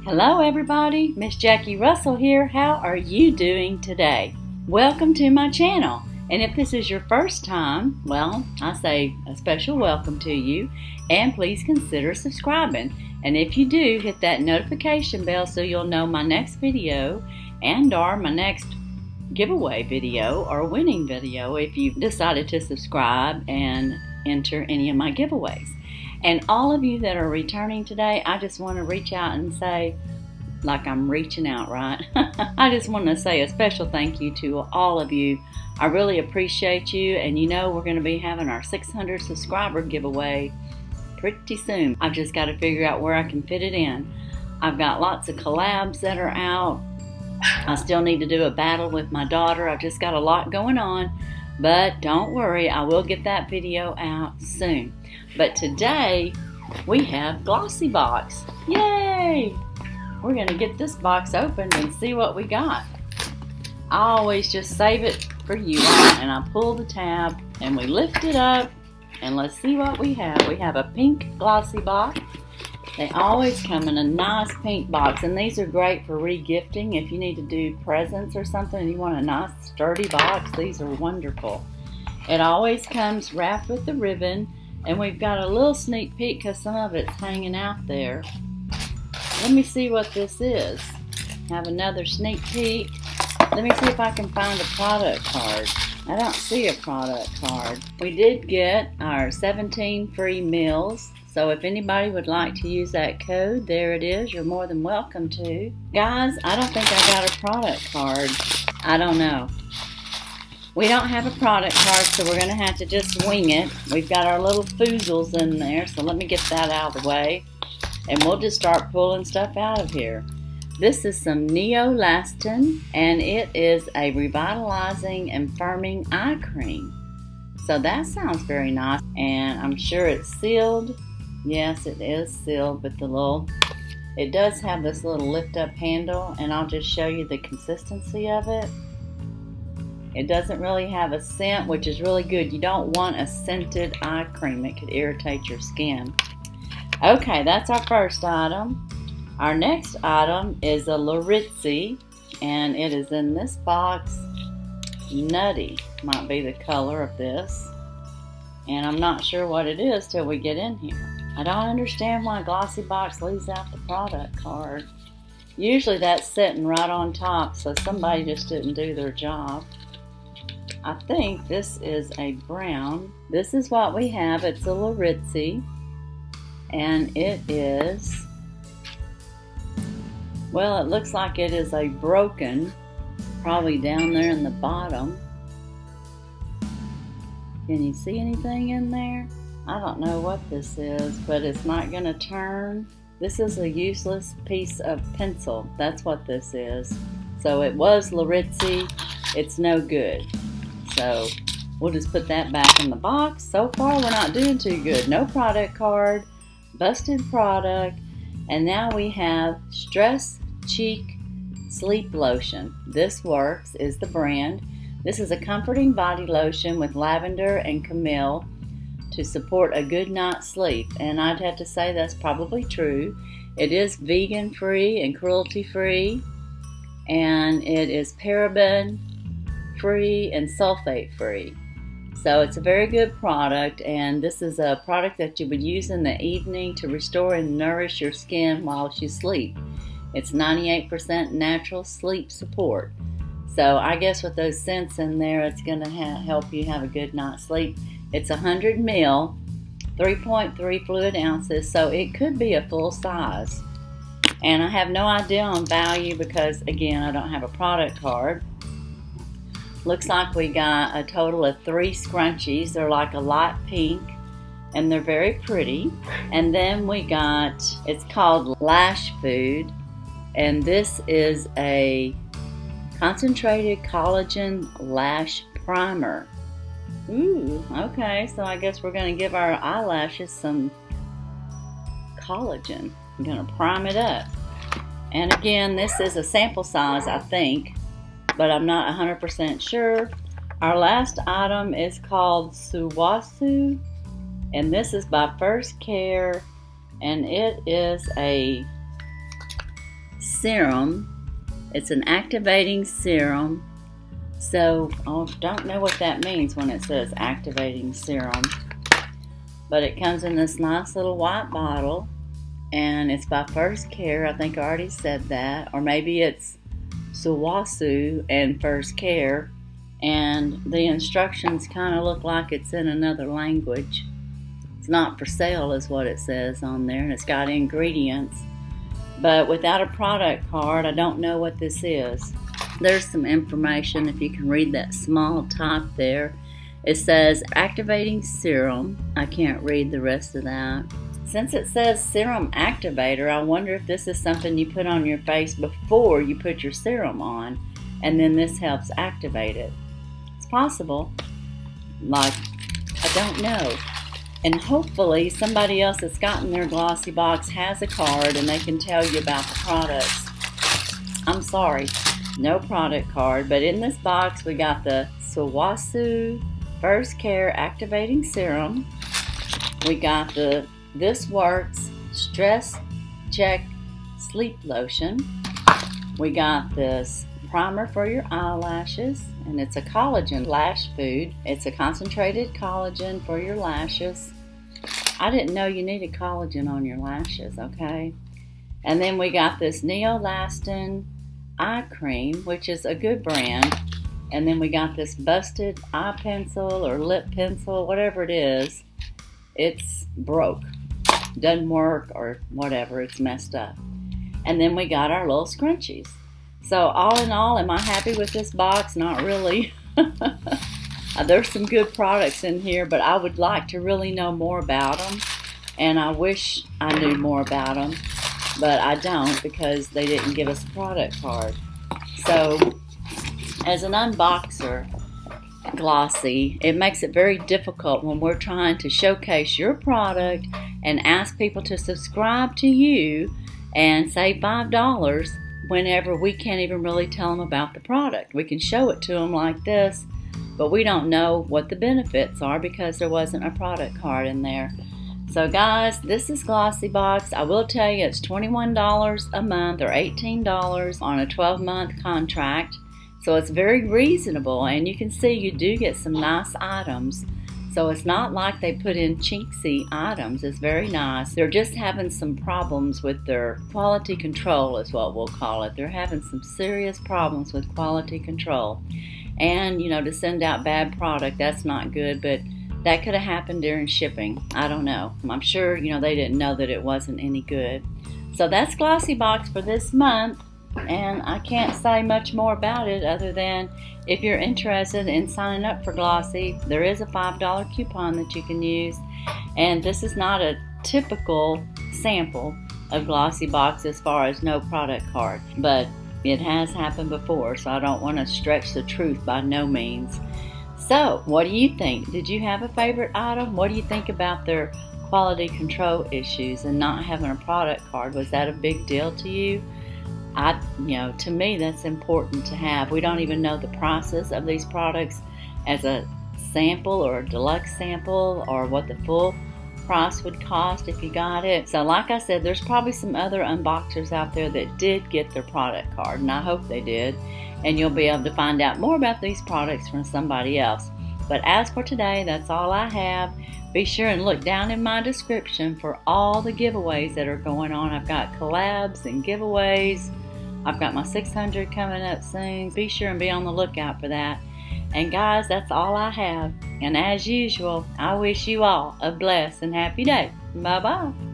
Hello everybody, Miss Jackie Russell here. How are you doing today? Welcome to my channel. And if this is your first time, well, I say a special welcome to you, and please consider subscribing. And if you do, hit that notification bell so you'll know my next video and or my next giveaway video or winning video if you've decided to subscribe and enter any of my giveaways. And all of you that are returning today, I just want to reach out and say, like I'm reaching out, right? I just want to say a special thank you to all of you. I really appreciate you, and you know we're going to be having our 600 subscriber giveaway pretty soon. I've just got to figure out where I can fit it in. I've got lots of collabs that are out. I still need to do a battle with my daughter. I've just got a lot going on, but don't worry, I will get that video out soon. But today we have Glossy Box. Yay! We're going to get this box opened and see what we got. I always just save it for you all, and I pull the tab and we lift it up and let's see what we have. We have a pink Glossy Box. They always come in a nice pink box, and these are great for re-gifting. If you need to do presents or something and you want a nice sturdy box, these are wonderful. It always comes wrapped with the ribbon, and we've got a little sneak peek because some of it's hanging out there. Let me see what this is. Have another sneak peek. Let me see if I can find a product card. I don't see a product card. We did get our 17 free meals. So if anybody would like to use that code, there it is. You're more than welcome to. Guys, I don't think I got a product card. I don't know. We don't have a product card, so we're going to have to just wing it. We've got our little foozles in there, so let me get that out of the way. And we'll just start pulling stuff out of here. This is some Neolastin, and it is a revitalizing and firming eye cream. So that sounds very nice, and I'm sure it's sealed. Yes, it is sealed with the little, it does have this little lift up handle, and I'll just show you the consistency of it. It doesn't really have a scent, which is really good. You don't want a scented eye cream. It could irritate your skin. Okay, that's our first item. Our next item is a Laritzi, and it is in this box. Nutty might be the color of this. And I'm not sure what it is till we get in here. I don't understand why Glossy Box leaves out the product card. Usually that's sitting right on top, so somebody just didn't do their job. I think this is a brown. This is what we have. It's a Laritzi, and it is, well, it looks like it is a broken, probably down there in the bottom. Can you see anything in there? I don't know what this is, but it's not going to turn. This is a useless piece of pencil. That's what this is. So it was Laritzi. It's no good. So we'll just put that back in the box. So far we're not doing too good. No product card, busted product, and now we have Stress Cheek Sleep Lotion. This Works is the brand. This is a comforting body lotion with lavender and chamomile to support a good night's sleep. And I'd have to say that's probably true. It is vegan free and cruelty free, and it is paraben free and sulfate free. So it's a very good product, and this is a product that you would use in the evening to restore and nourish your skin while you sleep. It's 98% natural sleep support. So I guess with those scents in there, it's going to help you have a good night's sleep. It's 100 ml, 3.3 fluid ounces, so it could be a full size. And I have no idea on value because, again, I don't have a product card. Looks like we got a total of 3 scrunchies. They're like a light pink, and they're very pretty. And then we got, it's called Lash Food, and this is a concentrated collagen lash primer. Ooh, okay, so I guess we're going to give our eyelashes some collagen. I'm going to prime it up. And again, this is a sample size, I think, but I'm not 100% sure. Our last item is called Suwasu, and this is by First Care, and it is a serum. It's an activating serum. So I don't know what that means when it says activating serum. But it comes in this nice little white bottle. And it's by First Care. I think I already said that. Or maybe it's Sawasu and First Care. And the instructions kind of look like it's in another language. It's not for sale is what it says on there. And it's got ingredients. But without a product card, I don't know what this is. There's some information if you can read that small type there. It says activating serum. I can't read the rest of that. Since it says serum activator, I wonder if this is something you put on your face before you put your serum on, and then this helps activate it. It's possible. Like, I don't know. And hopefully somebody else that's gotten their Glossy Box has a card and they can tell you about the products. I'm sorry, no product card, but in this box we got the Sawasu First Care Activating Serum. We got the This Works Stress Check Sleep Lotion. We got this primer for your eyelashes, and it's a collagen lash food. It's a concentrated collagen for your lashes. I didn't know you needed collagen on your lashes, okay? And then we got this Neolastin eye cream, which is a good brand. And then we got this busted eye pencil or lip pencil, whatever it is. It's broke, doesn't work or whatever, it's messed up. And then we got our little scrunchies. So all in all, am I happy with this box? Not really. There's some good products in here, but I would like to really know more about them. And I wish I knew more about them, but I don't because they didn't give us a product card. So as an unboxer, Glossy, it makes it very difficult when we're trying to showcase your product and ask people to subscribe to you and save $5 whenever we can't even really tell them about the product. We can show it to them like this, but we don't know what the benefits are because there wasn't a product card in there. So guys, this is Glossy Box. I will tell you it's $21 a month or $18 on a 12-month contract. So it's very reasonable, and you can see you do get some nice items. So it's not like they put in cheapsy items. It's very nice. They're just having some problems with their quality control is what we'll call it. They're having some serious problems with quality control. And, you know, to send out bad product, that's not good, but that could have happened during shipping. I don't know. I'm sure, you know, they didn't know that it wasn't any good. So that's Glossy Box for this month. And I can't say much more about it other than if you're interested in signing up for Glossy, there is a $5 coupon that you can use. And this is not a typical sample of Glossy Box as far as no product card, but it has happened before, so I don't want to stretch the truth by no means. So what do you think? Did you have a favorite item? What do you think about their quality control issues and not having a product card? Was that a big deal to you? To me, that's important to have. We don't even know the prices of these products as a sample or a deluxe sample or what the full price would cost if you got it. So like I said, there's probably some other unboxers out there that did get their product card, and I hope they did. And you'll be able to find out more about these products from somebody else. But as for today, that's all I have. Be sure and look down in my description for all the giveaways that are going on. I've got collabs and giveaways. I've got my 600 coming up soon. Be sure and be on the lookout for that. And guys, that's all I have. And as usual, I wish you all a blessed and happy day. Bye-bye.